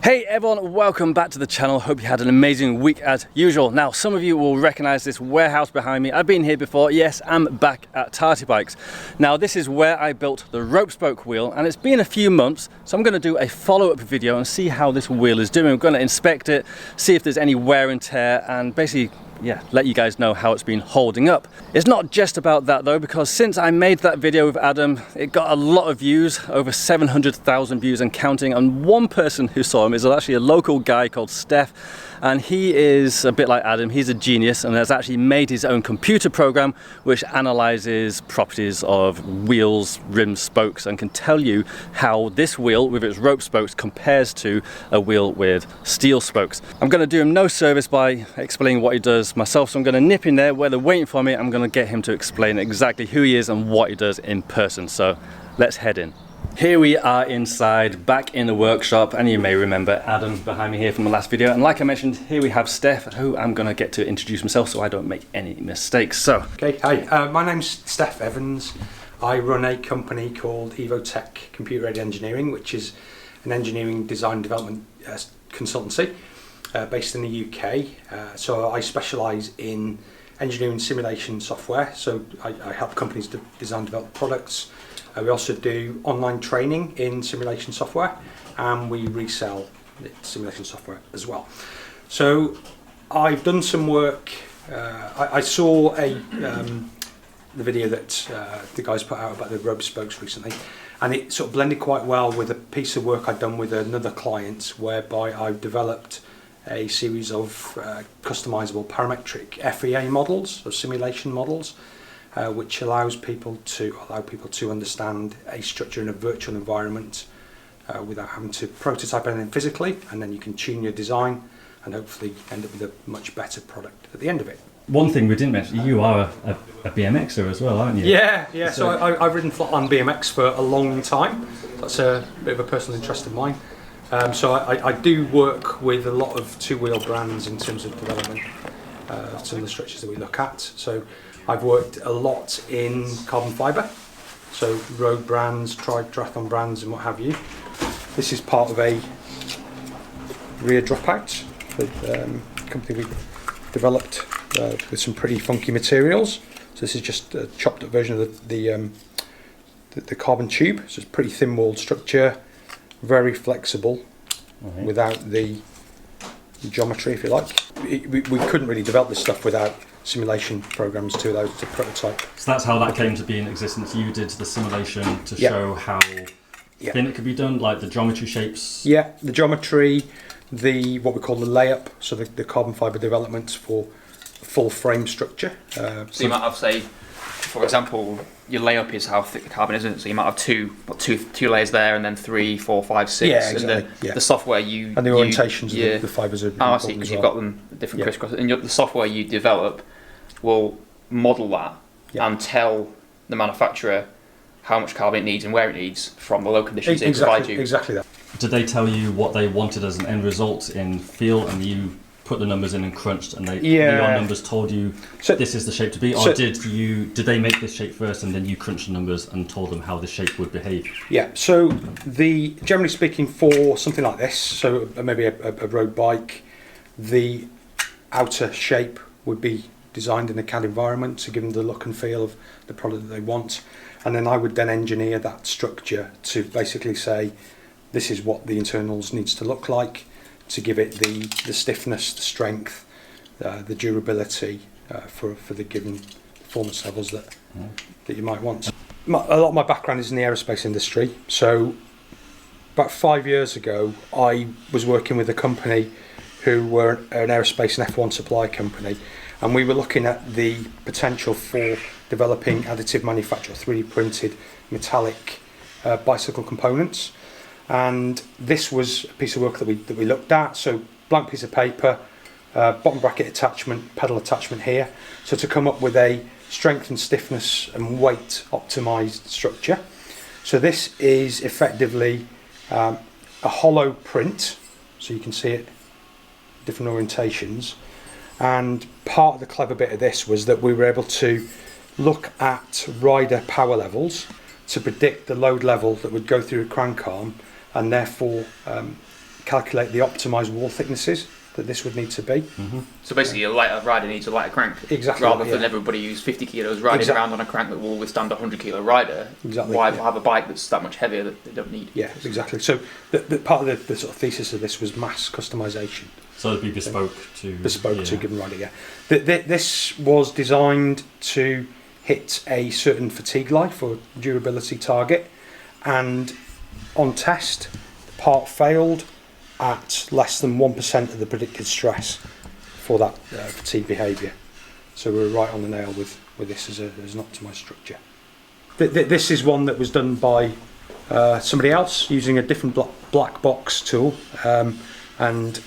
Hey everyone, welcome back to the channel. Hope you had an amazing week as usual. Now, some of you will recognize this warehouse behind me. I've been here before. Yes, I'm back at Tarty Bikes. Now, this is where I built the rope spoke wheel, and it's been a few months, so I'm going to do a follow-up video and see how this wheel is doing. I'm going to inspect it, see if there's any wear and tear, and basically let you guys know how it's been holding up. It's not just about that though, because since I made that video with Adam, it got a lot of views, over 700,000 views and counting, and one person who saw him is actually a local guy called Steff, and he is a bit like Adam. He's a genius and has actually made his own computer program which analyzes properties of wheels, rims, spokes, and can tell you how this wheel with its rope spokes compares to a wheel with steel spokes. I'm going to do him no service by explaining what he does myself, so I'm going to nip in there where they're waiting for me. I'm going to get him to explain exactly who he is and what he does in person. So let's head in. Here we are inside, back in the workshop, and you may remember Adam behind me here from the last video. And like I mentioned, here we have Steff, who I'm going to get to introduce himself so I don't make any mistakes. So, okay, hi, my name's Steph Evans. I run a company called Evotech Computer Aided Engineering, which is an engineering design development consultancy based in the UK. So I specialise in engineering simulation software. So I help companies to design and develop products. We also do online training in simulation software, and we resell simulation software as well. So I've done some work. I saw the video that the guys put out about the rope spokes recently, and it sort of blended quite well with a piece of work I'd done with another client, whereby I've developed a series of customizable parametric FEA models, or simulation models, which allow people to understand a structure in a virtual environment without having to prototype anything physically, and then you can tune your design and hopefully end up with a much better product at the end of it. One thing we didn't mention, you are a BMXer as well, aren't you? Yeah. So I've ridden flatland BMX for a long time. That's a bit of a personal interest of mine. So I do work with a lot of two-wheel brands in terms of development, some of the structures that we look at. So I've worked a lot in carbon fibre, so road brands, triathlon brands and what have you. This is part of a rear dropout, a company we developed with some pretty funky materials. So this is just a chopped up version of the carbon tube. So it's a pretty thin walled structure, very flexible, without the geometry, if you like. We couldn't really develop this stuff without simulation programs to allow to prototype. So that's how that came to be in existence. You did the simulation to show how thin it could be done, like the geometry shapes. Yeah, the geometry, what we call the layup, so the carbon fibre development for full frame structure. So you might have, say, for example, your layup is how thick the carbon is, isn't it? So you might have two layers there, and then 3, 4, 5, 6. Yeah, exactly. And the software you and the orientations of the fibres are. I see, because you've got them different crisscross, and the software you develop will model that and tell the manufacturer how much carbon it needs and where it needs from the low conditions they provide you. Exactly that. Did they tell you what they wanted as an end result in feel, and you put the numbers in and crunched, and your numbers told you this is the shape to be, or did they make this shape first and then you crunched the numbers and told them how the shape would behave? Yeah. So generally speaking, for something like this, so maybe a road bike, the outer shape would be designed in a CAD environment to give them the look and feel of the product that they want, and then I would then engineer that structure to basically say this is what the internals needs to look like, to give it the stiffness, the strength, the durability for the given performance levels that you might want. A lot of my background is in the aerospace industry, so about 5 years ago I was working with a company who were an aerospace and F1 supply company, and we were looking at the potential for developing additive manufacture, 3D printed metallic bicycle components. And this was a piece of work that we looked at. So blank piece of paper, bottom bracket attachment, pedal attachment here. So to come up with a strength and stiffness and weight optimized structure. So this is effectively a hollow print. So you can see it, different orientations. And part of the clever bit of this was that we were able to look at rider power levels to predict the load level that would go through a crank arm, and therefore calculate the optimised wall thicknesses that this would need to be. So basically, a lighter rider needs a lighter crank. Exactly. Rather than everybody who's 50 kilos riding around on a crank that will withstand a 100 kilo rider. Exactly. Why have a bike that's that much heavier that they don't need? Yeah, exactly. So the part of the sort of thesis of this was mass customisation. So it'd be bespoke to to a given rider. Yeah. This was designed to hit a certain fatigue life or durability target, and on test, the part failed at less than 1% of the predicted stress for that fatigue behaviour. So we were right on the nail with this as an optimised structure. This is one that was done by somebody else using a different black box tool, and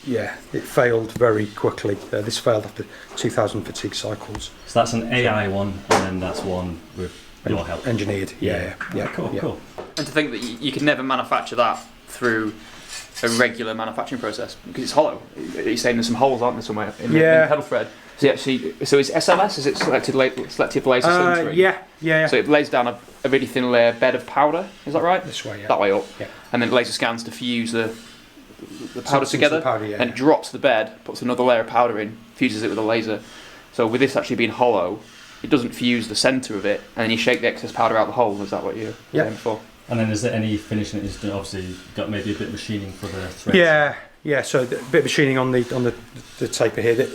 yeah, it failed very quickly. This failed after 2,000 fatigue cycles. So that's an AI one, and then that's one with your help. Engineered, yeah. Cool. And to think that you could never manufacture that through a regular manufacturing process because it's hollow. You're saying there's some holes, aren't there, somewhere in the pedal thread? So it's SLS? Is it selective laser sintering? Yeah. So it lays down a really thin layer bed of powder. Is that right? This way, yeah. That way up. Yeah. And then laser scans to fuse the powder together, the powder, and it drops the bed, puts another layer of powder in, fuses it with a laser. So with this actually being hollow, it doesn't fuse the centre of it, and then you shake the excess powder out the hole. Is that what you're aiming for? And then is there any finishing? Obviously, you've got maybe a bit of machining for the threads. Yeah. So a bit of machining on the taper here.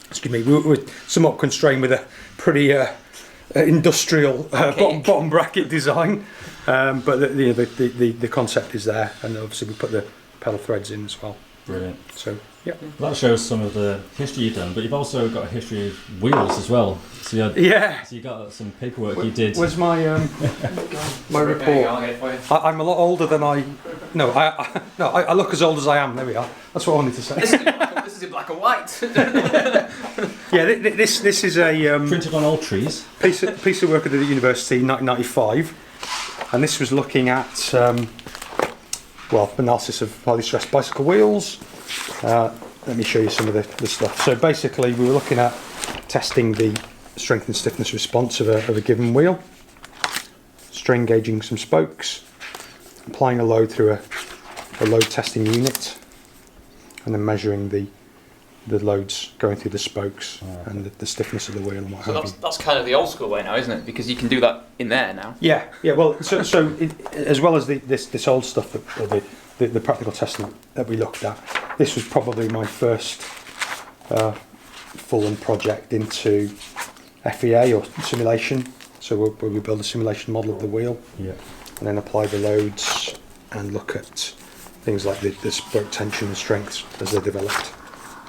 Excuse me. We're somewhat constrained with a pretty industrial bottom bracket design, but the concept is there, and obviously we put the pedal threads in as well. Brilliant. So yeah, that shows some of the history you've done, but you've also got a history of wheels as well. So you got some paperwork you did. Where's my my report? I'm a lot older than I look as old as I am. There we are. That's what I wanted to say. This is in black and white. Yeah, this is a printed on old trees. Piece of work at the university in 1995, and this was looking at analysis of highly stressed bicycle wheels. Let me show you some of the stuff. So basically, we were looking at testing the strength and stiffness response of a given wheel, strain gauging some spokes, applying a load through a load testing unit, and then measuring the loads going through the spokes and the stiffness of the wheel and what have you. That's kind of the old school way now, isn't it? Because you can do that in there now. Yeah. Well, so as well as this old stuff, the practical testing that we looked at, this was probably my first full-on project into FEA or simulation. So where we build a simulation model of the wheel, and then apply the loads and look at things like the spoke tension and strengths as they're developed.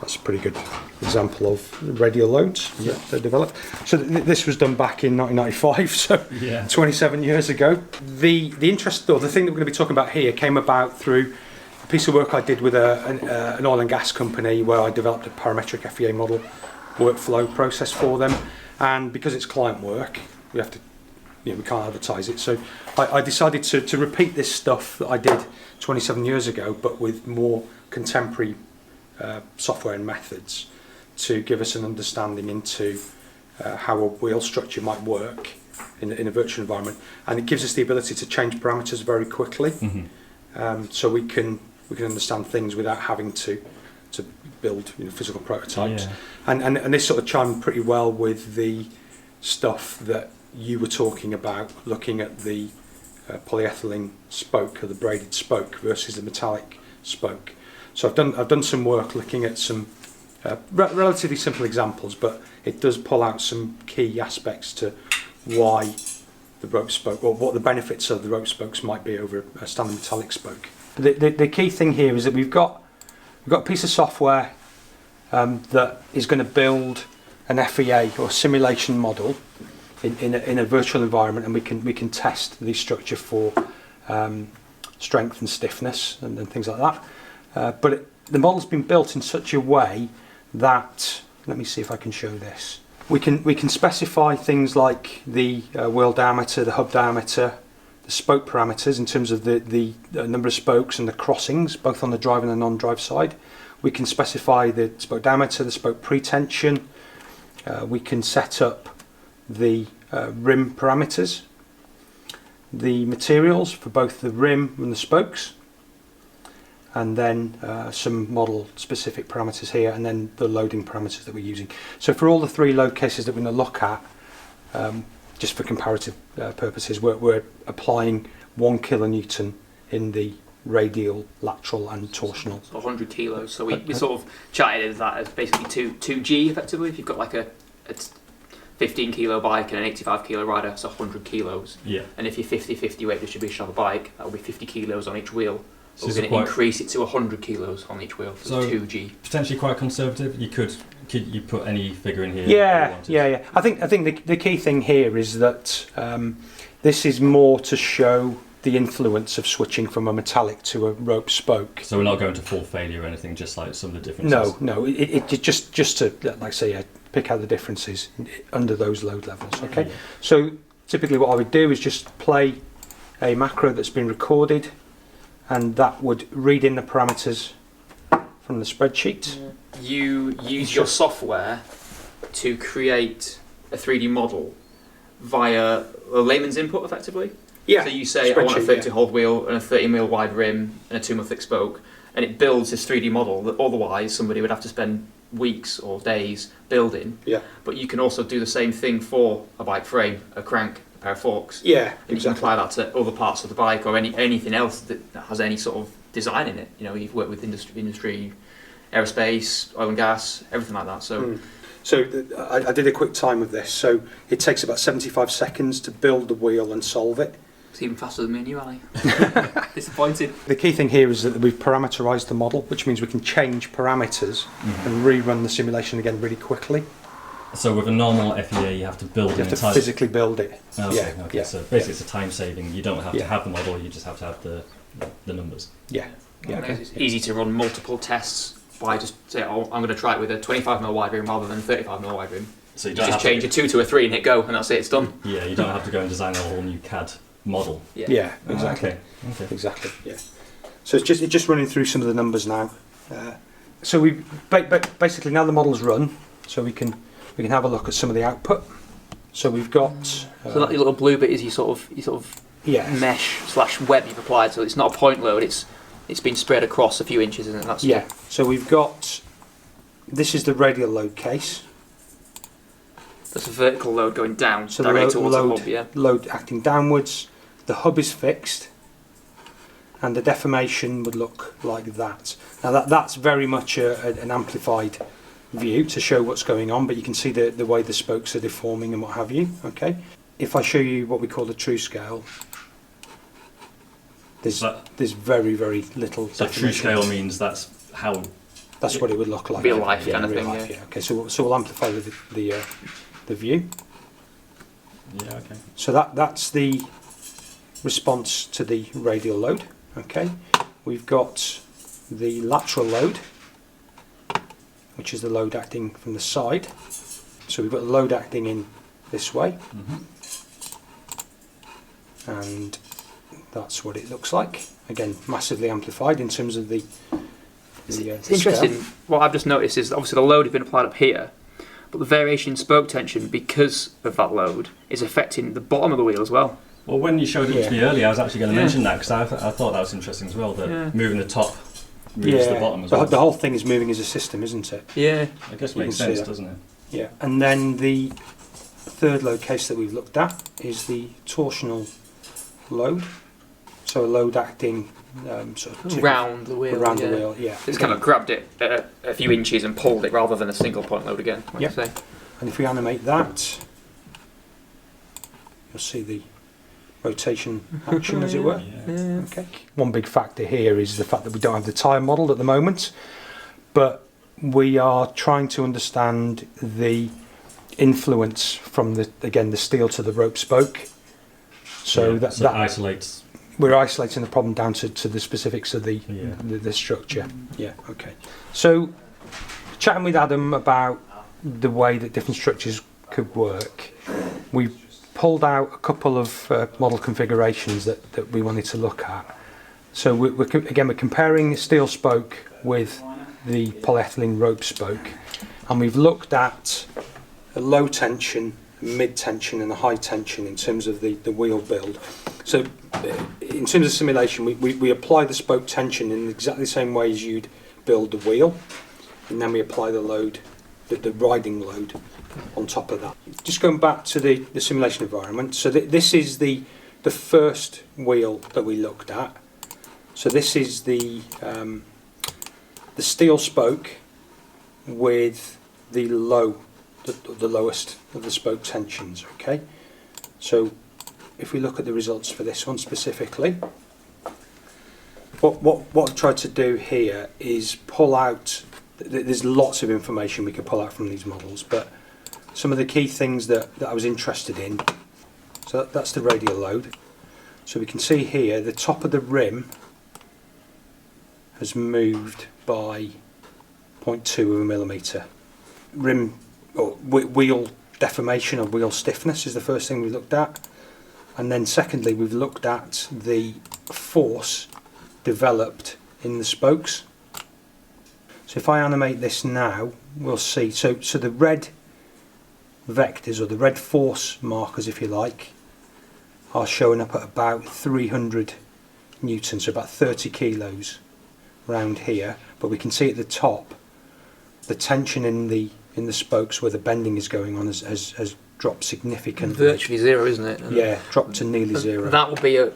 That's a pretty good example of radial loads that they developed. So this was done back in 1995, so 27 years ago. The interest, or the thing that we're going to be talking about here, came about through a piece of work I did with an oil and gas company where I developed a parametric FEA model workflow process for them. And because it's client work, we have to, we can't advertise it. So I decided to repeat this stuff that I did 27 years ago, but with more contemporary software and methods to give us an understanding into how a wheel structure might work in a virtual environment, and it gives us the ability to change parameters very quickly, so we can understand things without having to build physical prototypes. And this sort of chimed pretty well with the stuff that you were talking about, looking at the polyethylene spoke or the braided spoke versus the metallic spoke. So I've done some work looking at some relatively simple examples, but it does pull out some key aspects to why the rope spoke, or what the benefits of the rope spokes might be over a standard metallic spoke. But the key thing here is that we've got a piece of software that is going to build an FEA or simulation model in a virtual environment, and we can test the structure for strength and stiffness and things like that. But the model's been built in such a way that, let me see if I can show this. We can specify things like the wheel diameter, the hub diameter, the spoke parameters in terms of the number of spokes and the crossings, both on the drive and the non-drive side. We can specify the spoke diameter, the spoke pretension. We can set up the rim parameters, the materials for both the rim and the spokes. and then some model specific parameters here, and then the loading parameters that we're using. So for all the 3 load cases that we're going to look at, just for comparative purposes, we're applying 1 kilonewton in the radial, lateral and torsional. So 100 kilos. So we sort of chatted as that as basically 2G effectively. If you've got like a 15 kilo bike and an 85 kilo rider, it's 100 kilos. Yeah. And if you're 50-50 weight distribution of a bike, that will be 50 kilos on each wheel. So we're going to quite increase it to 100 kilos on each wheel. So 2G. Potentially quite conservative. You could you put any figure in here? Yeah. I think the key thing here is that this is more to show the influence of switching from a metallic to a rope spoke. So we're not going to full failure or anything, just like some of the differences? No, it just to, like I say, pick out the differences under those load levels, okay? Yeah. So typically what I would do is just play a macro that's been recorded, and that would read in the parameters from the spreadsheet. Yeah. You use your software to create a 3D model via a layman's input, effectively? Yeah. So you say, I want a 32 hold wheel and a 30 mil wide rim and a 2 mil thick spoke, and it builds this 3D model that otherwise somebody would have to spend weeks or days building. Yeah. But you can also do the same thing for a bike frame, a crank, a pair of forks. Yeah. And you can apply that to other parts of the bike or anything else that has any sort of design in it. You know, you've worked with industry, aerospace, oil and gas, everything like that. So. So I did a quick time of this. So it takes about 75 seconds to build the wheel and solve it. It's even faster than me and you, Ali. Disappointed. The key thing here is that we've parameterized the model, which means we can change parameters and rerun the simulation again really quickly. So with a normal FEA, you have to build it. You have to physically build it. Okay. So basically, it's a time saving. You don't have to have the model. You just have to have the numbers. Yeah. Okay. It's easy to run multiple tests by just say, I'm going to try it with a 25 mil wide rim rather than a 35 mil wide rim. So you just change a 2 to a 3 and hit go, and that's it. It's done. Yeah. You don't have to go and design a whole new CAD model. Yeah, exactly. Okay. Exactly. Yeah. So it's just running through some of the numbers now. So we basically now the model's run, so we can have a look at some of the output. So we've got. So that little blue bit is your sort of mesh/web you've applied. So it's not a point load. It's been spread across a few inches, isn't it? That's So we've got. This is the radial load case. That's a vertical load going down, so directly towards the hub, yeah. Load acting downwards. The hub is fixed, and the deformation would look like that. Now that's very much an amplified view to show what's going on, but you can see the way the spokes are deforming and what have you. Okay. If I show you what we call the true scale, there's very, very little. So true scale means that's what it would look like. Real life kind of thing. Yeah. Okay. So we'll amplify the view. Yeah. Okay. So that's the response to the radial load. Okay. We've got the lateral load, which is the load acting from the side. So we've got the load acting in this way, and that's what it looks like. Again, massively amplified in terms of the. It's interesting. Scale. What I've just noticed is obviously the load has been applied up here, but the variation in spoke tension because of that load is affecting the bottom of the wheel as well. Well, when you showed it to me earlier, I was actually going to mention that because I thought that was interesting as well. That moving the top moves the bottom as well. The whole thing is moving as a system, isn't it? Yeah. I guess it makes sense, doesn't it? Yeah. And then the third load case that we've looked at is the torsional load. So a load acting sort of round the wheel. Around the wheel, yeah. It's kind of grabbed it a few inches and pulled it rather than a single point load again. Yeah. And if we animate that, you'll see the rotation action, as it were. Yeah. Okay. One big factor here is the fact that we don't have the tyre model at the moment, but we are trying to understand the influence from the steel to the rope spoke. So that isolates. We're isolating the problem down to the specifics of the structure. Yeah. Okay. So chatting with Adam about the way that different structures could work, we pulled out a couple of model configurations that we wanted to look at. So we're comparing steel spoke with the polyethylene rope spoke, and we've looked at a low tension, mid tension and a high tension in terms of the wheel build. So in terms of simulation, we apply the spoke tension in exactly the same way as you'd build the wheel, and then we apply the load, the riding load on top of that. Just going back to the simulation environment, so this is the first wheel that we looked at. So this is the steel spoke with the lowest of the spoke tensions. Okay, so if we look at the results for this one specifically, what I've tried to do here is pull out. There's lots of information we could pull out from these models, but some of the key things that I was interested in. So that's the radial load. So we can see here the top of the rim has moved by 0.2 of a millimetre. Rim or wheel deformation or wheel stiffness is the first thing we looked at, and then secondly we've looked at the force developed in the spokes. So if I animate this now, we'll see. So the red vectors, or the red force markers if you like, are showing up at about 300 newtons, so about 30 kilos around here. But we can see at the top the tension in the spokes where the bending is going on has dropped significantly. Virtually zero, isn't it? And yeah, dropped to nearly zero. That will be a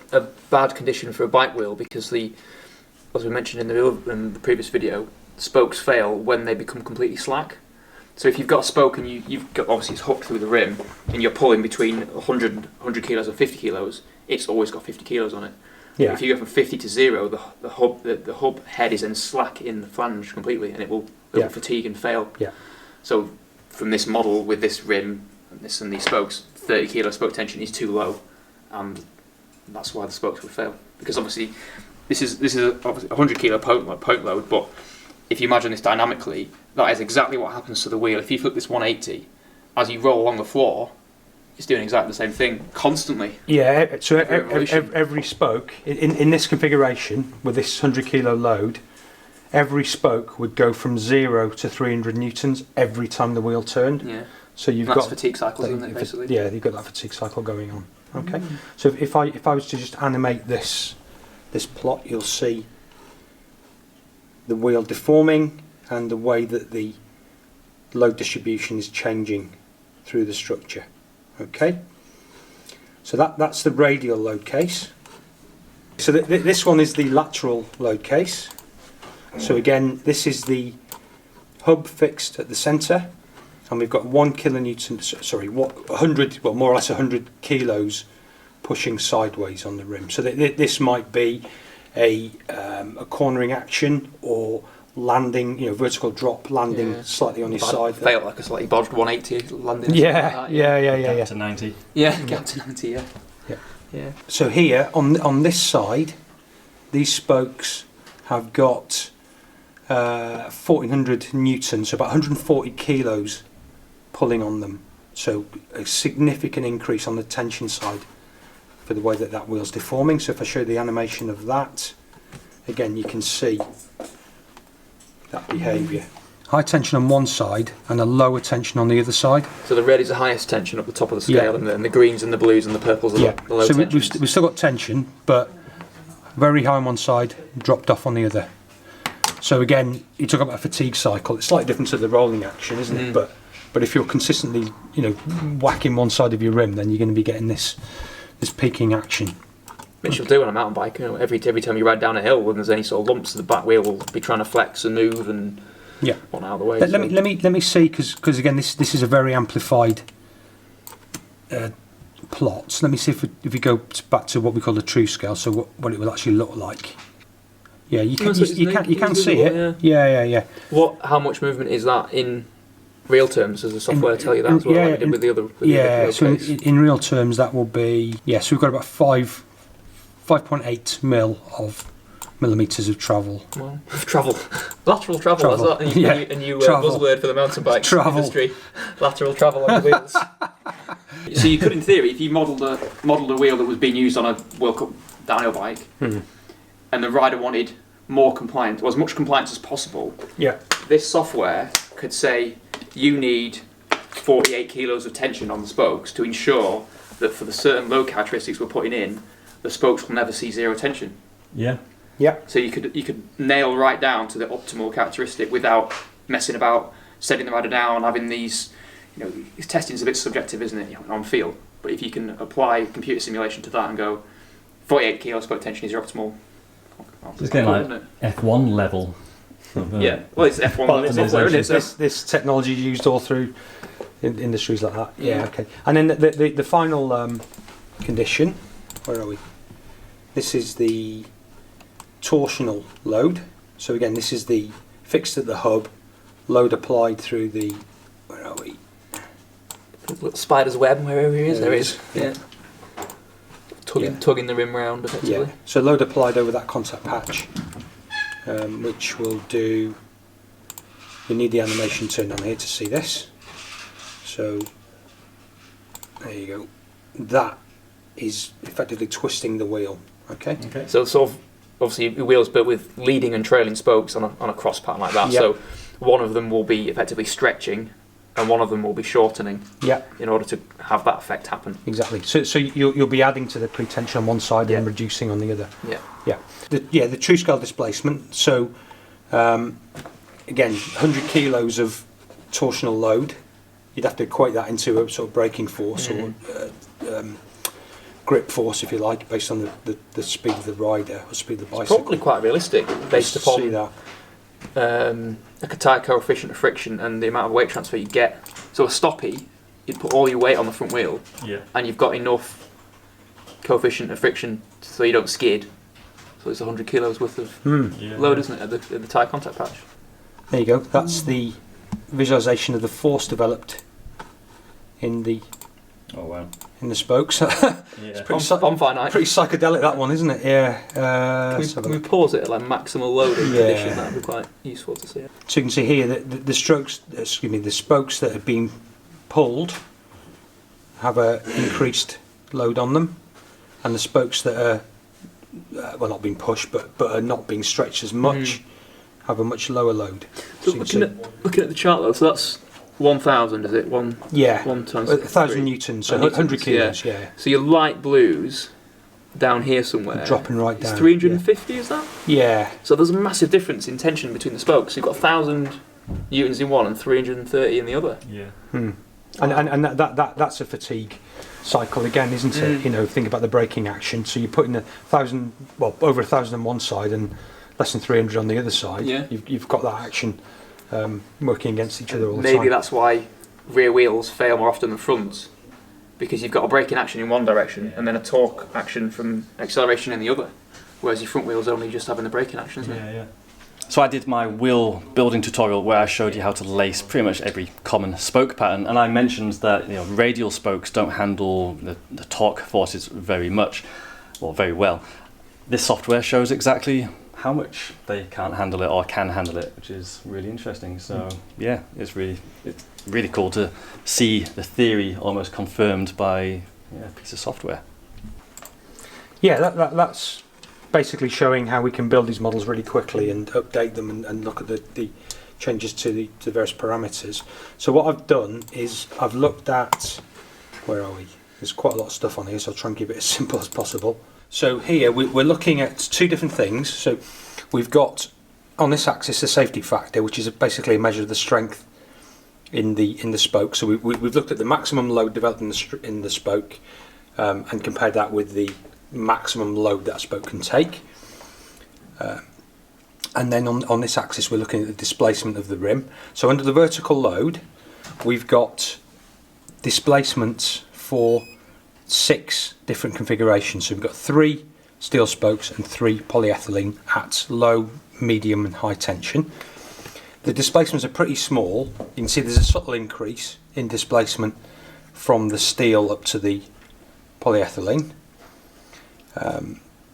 bad condition for a bike wheel, because as we mentioned in the previous video, spokes fail when they become completely slack. So if you've got a spoke and you've got, obviously it's hooked through the rim, and you're pulling between 100 kilos and 50 kilos, it's always got 50 kilos on it. Yeah. If you go from 50 to 0, the hub head is then slack in the flange completely, and it will fatigue and fail. Yeah. So from this model with this rim and these spokes, 30 kilo spoke tension is too low, and that's why the spokes will fail. Because obviously this is obviously 100 kilo point load, but if you imagine this dynamically, that is exactly what happens to the wheel. If you flip this 180, as you roll along the floor, it's doing exactly the same thing constantly. Yeah, so every spoke, in this configuration, with this 100 kilo load, every spoke would go from 0 to 300 newtons every time the wheel turned. Yeah. So you've That's got fatigue cycles, isn't it, basically? Yeah, you've got that fatigue cycle going on. Okay. So if I was to just animate this plot, you'll see the wheel deforming and the way that the load distribution is changing through the structure. Okay, so that's the radial load case. So this one is the lateral load case. So again, this is the hub fixed at the centre, and we've got 100, well, more or less 100 kilos pushing sideways on the rim. So this might be a cornering action, or landing, vertical drop, landing slightly on his side. Felt like a slightly bodged 180 landing. Yeah. Gap to 90. Yeah, gap to 90. Yeah. So here on this side, these spokes have got 1400 newtons, so about 140 kilos pulling on them. So a significant increase on the tension side for the way that wheel's deforming. So if I show the animation of that, again you can see that behaviour. High tension on one side and a lower tension on the other side. So the red is the highest tension up the top of the scale, and then the greens and the blues and the purples are the low so tensions. we've still got tension, but very high on one side, dropped off on the other. So again, you talk about a fatigue cycle. It's slightly different to the rolling action, isn't it? But if you're consistently, whacking one side of your rim, then you're going to be getting this peaking action. Which you'll do on a mountain bike. Every time you ride down a hill, when there's any sort of lumps, the back wheel will be trying to flex and move and want out of the way. Let me see, because again, this is a very amplified plot. So let me see if we go back to what we call the true scale. So what it will actually look like. Yeah, you can see it. Yeah. How much movement is that in real terms? Does the software tell you that as well, like we did with the other? So in real terms, that will be so we've got about 5.8 mil of millimetres of travel. Wow. Lateral travel. That's that a new buzzword for the mountain bike industry. Lateral travel on the wheels. So you could, in theory, if you modelled a wheel that was being used on a World Cup downhill bike, and the rider wanted more compliance, or as much compliance as possible, this software could say you need 48 kilos of tension on the spokes to ensure that for the certain load characteristics we're putting in, the spokes will never see zero tension. Yeah. Yeah. So you could nail right down to the optimal characteristic without messing about, setting the rider down, having these, testing's a bit subjective, isn't it, on feel. But if you can apply computer simulation to that and go, 48 kilo spoke tension is your optimal. It's getting like F1 level. Yeah, well, it's F1 level software, isn't it? This technology used all through industries like that. Yeah, okay. And then the final condition, where are we? This is the torsional load. So again, this is the fixed at the hub, load applied through the, where are we? Little spider's web, wherever he is, there is. Yeah. Tugging the rim round, effectively. Yeah. So load applied over that contact patch, which will do, you need the animation turned on here to see this. So, there you go. That is effectively twisting the wheel, okay? So sort of, obviously wheels built with leading and trailing spokes on a cross pattern like that. Yep. So one of them will be effectively stretching and one of them will be shortening in order to have that effect happen. Exactly. So you'll be adding to the pretension on one side and reducing on the other. Yeah. The true scale displacement. So again, 100 kilos of torsional load. You'd have to equate that into a sort of braking force or grip force, if you like, based on the speed of the rider or speed of the bicycle. It's probably quite realistic based upon see that. Like a tyre coefficient of friction and the amount of weight transfer you get. So a stoppie, you'd put all your weight on the front wheel and you've got enough coefficient of friction so you don't skid. So it's 100 kilos worth of load, isn't it, at the tyre contact patch? There you go. That's the visualization of the force developed in the in the spokes. It's bonfire night. Pretty psychedelic, that one, isn't it? Yeah. Can we pause it at like maximal loading condition? That would be quite useful to see. So you can see here that the spokes that have been pulled have a increased load on them, and the spokes that are not being pushed but are not being stretched as much have a much lower load. So looking at the chart though, so that's 1,000, is it? One times 1,000 newtons, so 100 kilos. Yeah. So your light blues down here somewhere, dropping right down. 350, is that? Yeah. So there's a massive difference in tension between the spokes. You've got 1,000 newtons in one and 330 in the other. Yeah. And that's a fatigue cycle again, isn't it? Think about the braking action. So you're putting over 1,000 on one side and less than 300 on the other side. Yeah. You've got that action working against each other all the time. Maybe that's why rear wheels fail more often than fronts, because you've got a braking action in one direction and then a torque action from acceleration in the other, whereas your front wheel's only just having the braking action, isn't it? Yeah. So I did my wheel building tutorial where I showed you how to lace pretty much every common spoke pattern, and I mentioned that radial spokes don't handle the torque forces very well. This software shows exactly how much they can't handle it or can handle it, which is really interesting. So it's really cool to see the theory almost confirmed by a piece of software. Yeah, that's basically showing how we can build these models really quickly and update them and look at the changes to the various parameters. So what I've done is I've looked at, where are we? There's quite a lot of stuff on here, so I'll try and keep it as simple as possible. So here we're looking at two different things. So we've got on this axis the safety factor, which is basically a measure of the strength in the spoke. So we've looked at the maximum load developed in the spoke and compared that with the maximum load that spoke can take. And then on this axis we're looking at the displacement of the rim. So under the vertical load we've got displacements for 6 different configurations. So we've got 3 steel spokes and 3 polyethylene at low, medium and high tension. The displacements are pretty small. You can see there's a subtle increase in displacement from the steel up to the polyethylene.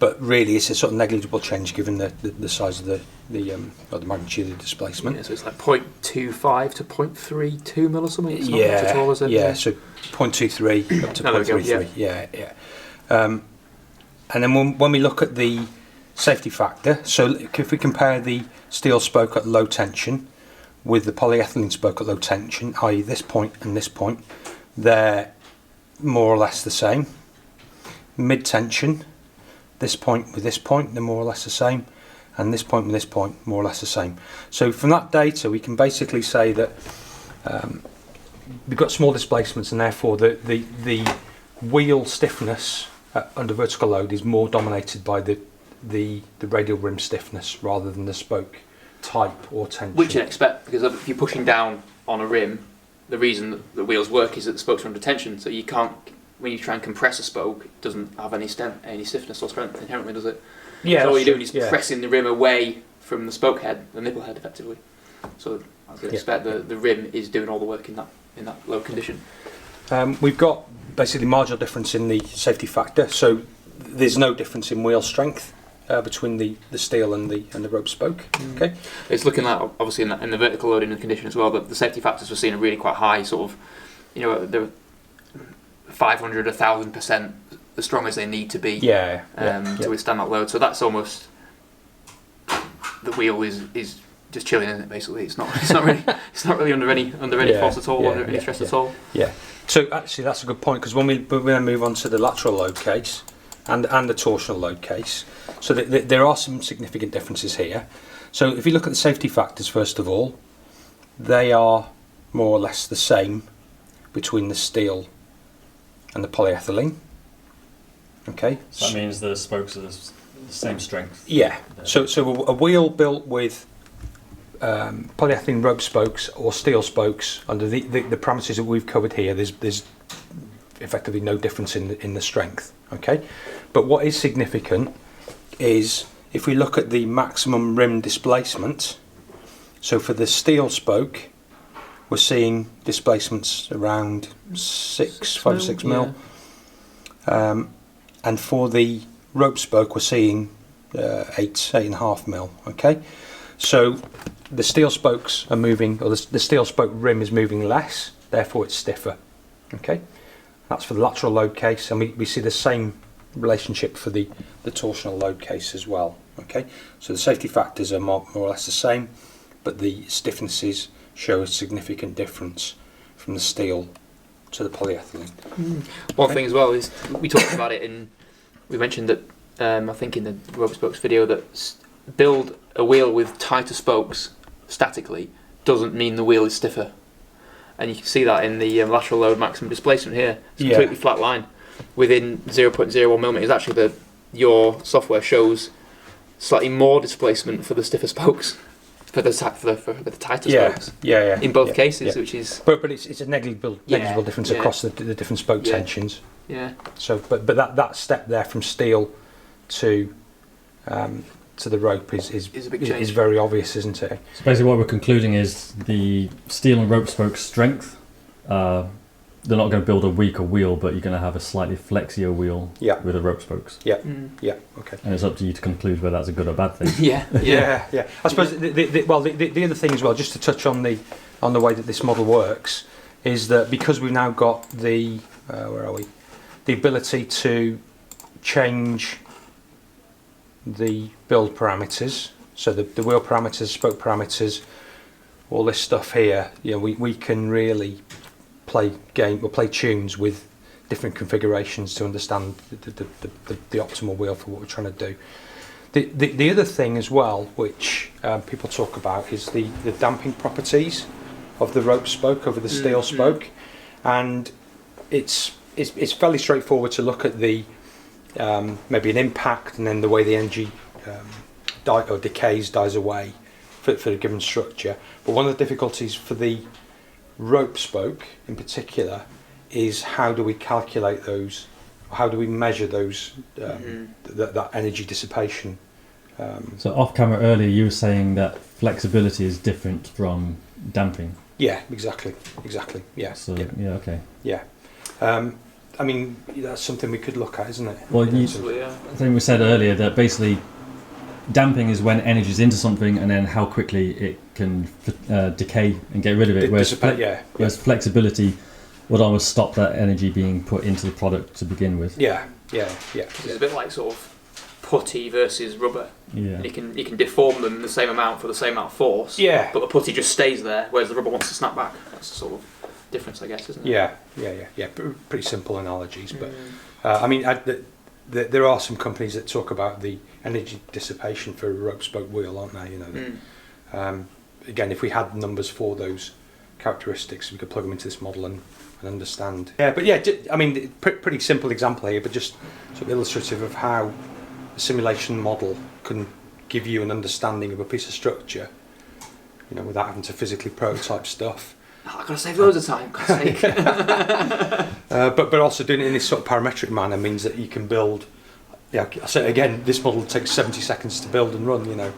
But really it's a sort of negligible change given the size of the magnitude of the displacement. Yeah, so it's like 0.25 to 0.32 mil or something? It's not much at all, is it? Yeah, so 0.23 up to 0.33. Yeah. And then when we look at the safety factor, so if we compare the steel spoke at low tension with the polyethylene spoke at low tension, i.e. this point and this point, they're more or less the same. Mid tension, this point with this point, they're more or less the same, and this point with this point, more or less the same. So from that data, we can basically say that we've got small displacements, and therefore the wheel stiffness under vertical load is more dominated by the radial rim stiffness rather than the spoke type or tension. Which you'd expect, because if you're pushing down on a rim, the reason that the wheels work is that the spokes are under tension, so you can't, when you try and compress a spoke, it doesn't have any stiffness or strength inherently, does it? Yeah, so all you're doing is pressing the rim away from the spoke head, the nipple head, effectively. So I would expect the rim is doing all the work in that low condition. We've got basically marginal difference in the safety factor, so there's no difference in wheel strength between the steel and the rope spoke. Okay, it's looking like obviously in the vertical loading and condition as well, but the safety factors we're seeing are really quite high, sort of, they're 500, 1,000% as strong as they need to be to withstand that load. So that's almost, the wheel is just chilling in it basically. It's not really under any force at all, under any stress at all. Yeah. So actually that's a good point, because when we then move on to the lateral load case and the torsional load case, so there are some significant differences here. So if you look at the safety factors first of all, they are more or less the same between the steel and the polyethylene. Okay. So that means the spokes are the same strength. Yeah. So a wheel built with polyethylene rope spokes or steel spokes under the parameters that we've covered here, there's effectively no difference in the strength. Okay. But what is significant is if we look at the maximum rim displacement, so for the steel spoke, we're seeing displacements around 5 or 6 mil. And for the rope spoke, we're seeing 8.5 mil. Okay, so the steel spokes are moving, or the steel spoke rim is moving less, therefore it's stiffer. Okay, that's for the lateral load case, and we see the same relationship for the torsional load case as well. Okay, so the safety factors are more or less the same, but the stiffnesses show a significant difference from the steel to the polyethylene. One thing as well is, we talked about it we mentioned that I think in the rope spokes video, that build a wheel with tighter spokes statically doesn't mean the wheel is stiffer, and you can see that in the lateral load maximum displacement here. It's a completely flat line within 0.01 millimeters. Actually, your software shows slightly more displacement for the stiffer spokes, for the tighter spokes. In both cases, which is. But it's a negligible difference across the different spoke tensions. Yeah. So, but that step there from steel to the rope is a big change. Is very obvious, isn't it? So basically, what we're concluding is the steel and rope spoke strength. They're not going to build a weaker wheel, but you're going to have a slightly flexier wheel with the rope spokes. Yeah. Okay. And it's up to you to conclude whether that's a good or bad thing. Yeah. I suppose the other thing as well, just to touch on the way that this model works, is that because we've now got the the ability to change the build parameters, so the wheel parameters, spoke parameters, all this stuff here, we can really play tunes with different configurations to understand the optimal wheel for what we're trying to do. The other thing as well, which people talk about, is the damping properties of the rope spoke over the steel spoke, and it's fairly straightforward to look at the maybe an impact and then the way the energy dies away for a given structure. But one of the difficulties for the rope spoke in particular is how do we calculate those, how do we measure those that energy dissipation. So off camera earlier you were saying that flexibility is different from damping. Yeah, exactly. Yeah. So okay. Yeah. I mean, that's something we could look at, isn't it? Well, I think we said earlier that basically damping is when energy is into something and then how quickly it can decay and get rid of it. Whereas flexibility would almost stop that energy being put into the product to begin with. Yeah. It's a bit like sort of putty versus rubber. Yeah. You can deform them the same amount for the same amount of force. Yeah. But the putty just stays there, whereas the rubber wants to snap back. That's the sort of difference, I guess, isn't it? Yeah. Pretty simple analogies, but I mean, there are some companies that talk about the energy dissipation for a rope spoke wheel, aren't there? You know, again, if we had numbers for those characteristics, we could plug them into this model and understand. Yeah, but yeah, I mean, pretty simple example here, but just sort of illustrative of how a simulation model can give you an understanding of a piece of structure, you know, without having to physically prototype stuff. I've got to save loads of time, God's sake. But also doing it in this sort of parametric manner means that you can build. Yeah, so again, this model takes 70 seconds to build and run. You know,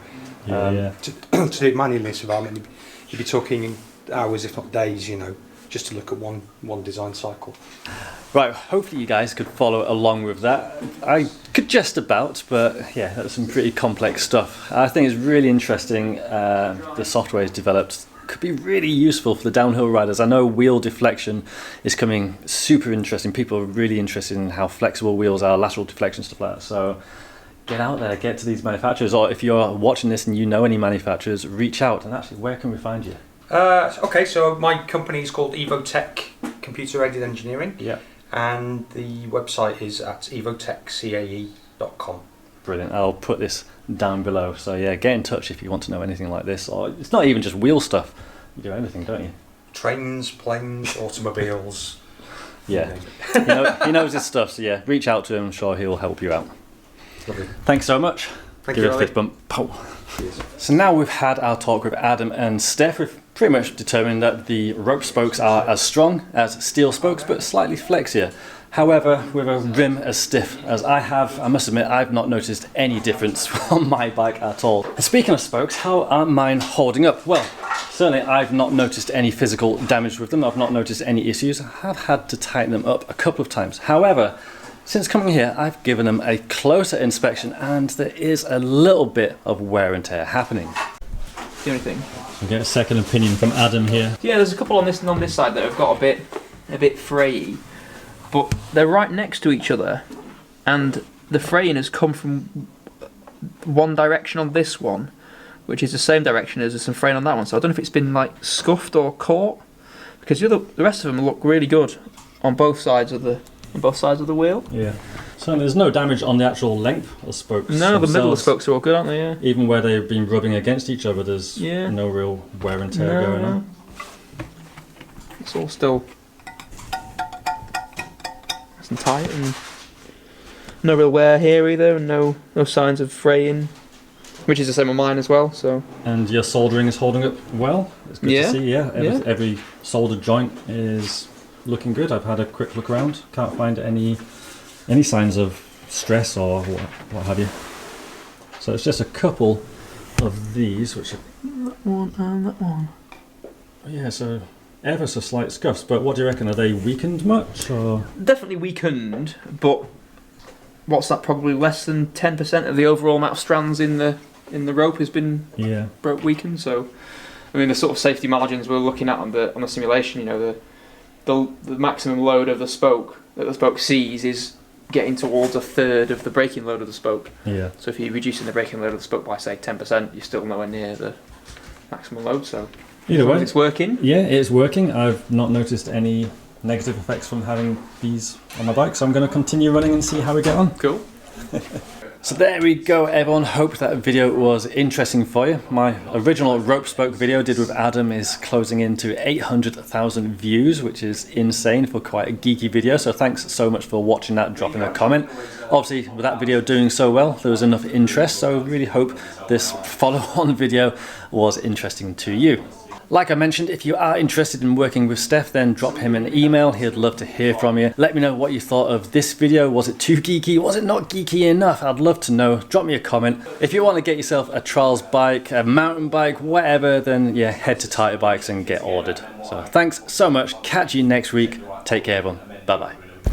to do it manually in this environment, you'd be talking hours, if not days. You know, just to look at one design cycle. Right, hopefully you guys could follow along with that. I could just about, but yeah, that's some pretty complex stuff. I think it's really interesting. The software is developed. Could be really useful for the downhill riders. I know wheel deflection is coming super interesting. People are really interested in how flexible wheels are, lateral deflection, stuff like that. So get out there, get to these manufacturers, or if you're watching this and you know any manufacturers, reach out. And actually, where can we find you? Okay, so my company is called Evotech Computer Aided Engineering. Yeah. And the website is at evotechcae.com. Brilliant. I'll put this down below. So yeah, get in touch if you want to know anything like this. Or it's not even just wheel stuff. You do everything, don't you? Trains, planes, automobiles. Yeah. He knows his stuff. So yeah, reach out to him. I'm sure he'll help you out. Lovely. Thanks so much. Thank Give you, it a fist bump. Pow. So now we've had our talk with Adam and Steff. We've pretty much determined that the rope spokes are as strong as steel spokes, but slightly flexier. However, with a rim as stiff as I have, I must admit I've not noticed any difference on my bike at all. And speaking of spokes, how are mine holding up? Well, certainly I've not noticed any physical damage with them. I've not noticed any issues. I have had to tighten them up a couple of times. However, since coming here, I've given them a closer inspection and there is a little bit of wear and tear happening. The only thing. We get a second opinion from Adam here. Yeah, there's a couple on this and on this side that have got a bit frayy, but they're right next to each other, and the fraying has come from one direction on this one, which is the same direction as there's some fraying on that one. So I don't know if it's been like scuffed or caught, because the rest of them look really good on both sides of the wheel. Yeah. So there's no damage on the actual length of spokes. No, the middle of the spokes are all good, aren't they? Yeah. Even where they've been rubbing against each other, there's no real wear and tear going on. It's all still nice and tight, and no real wear here either, and no signs of fraying, which is the same on mine as well. So. And your soldering is holding up well. It's good to see. Yeah. Every soldered joint is looking good. I've had a quick look around. Can't find any signs of stress or what have you. So it's just a couple of these, which are that one and that one. Yeah, so ever so slight scuffs. But what do you reckon? Are they weakened much? Or? Definitely weakened, but what's that? Probably less than 10% of the overall amount of strands in the rope has been weakened. So, I mean, the sort of safety margins we're looking at on the simulation, you know, the maximum load of the spoke that the spoke sees is getting towards a third of the braking load of the spoke. Yeah. So if you're reducing the braking load of the spoke by say 10%, you're still nowhere near the maximum load. So either way, it's working. Yeah, it's working. I've not noticed any negative effects from having these on my bike, so I'm going to continue running and see how we get on. Cool. So there we go, everyone. Hope that video was interesting for you. My original rope spoke video I did with Adam is closing into 800,000 views, which is insane for quite a geeky video. So thanks so much for watching that, dropping a comment. Obviously, with that video doing so well, there was enough interest. So I really hope this follow-on video was interesting to you. Like I mentioned, if you are interested in working with Steff, then drop him an email. He'd love to hear from you. Let me know what you thought of this video. Was it too geeky? Was it not geeky enough? I'd love to know. Drop me a comment. If you want to get yourself a trials bike, a mountain bike, whatever, then yeah, head to Tighter Bikes and get ordered. So thanks so much. Catch you next week. Take care, everyone. Bye-bye.